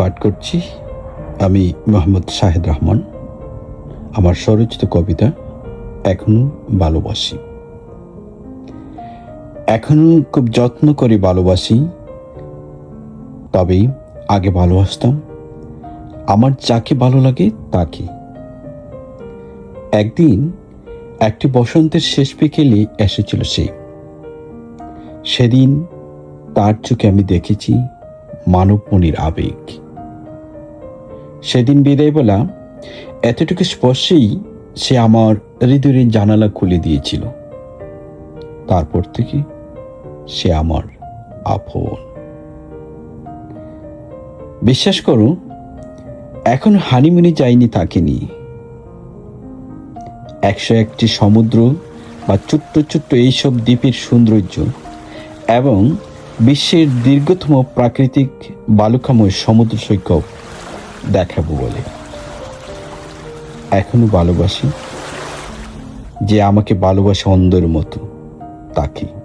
পাঠ করছি। আমি মোহাম্মদ শাহেদ রহমান। আমার স্বরচিত কবিতা এখনো ভালোবাসি। এখনো খুব যত্ন করে ভালোবাসি, তবেই আগে ভালোবাসতাম আমার যাকে ভালো লাগে তাকে। একদিন একটি বসন্তের শেষ বিকেলে এসেছিল সে। সেদিন তার চোখে আমি দেখেছি মানব মনের আবেগ। সেদিন বিদায় বলা এতটুকু স্পর্শেই সে আমার হৃদয়ের জানালা খুলে দিয়েছিল। তারপর থেকে সে আমার আপন। বিশ্বাস করো, এখন হানিমুনে যাইনি তাকে নিয়ে। 101টি সমুদ্র বা ছোট্ট ছোট্ট এইসব দ্বীপের সৌন্দর্য এবং বিশ্বের দীর্ঘতম প্রাকৃতিক বালুকাময় সমুদ্র সৈকত দেখাবো বলে এখনো ভালোবাসি যে আমাকে ভালোবাসে অন্ধের মতো তাকে।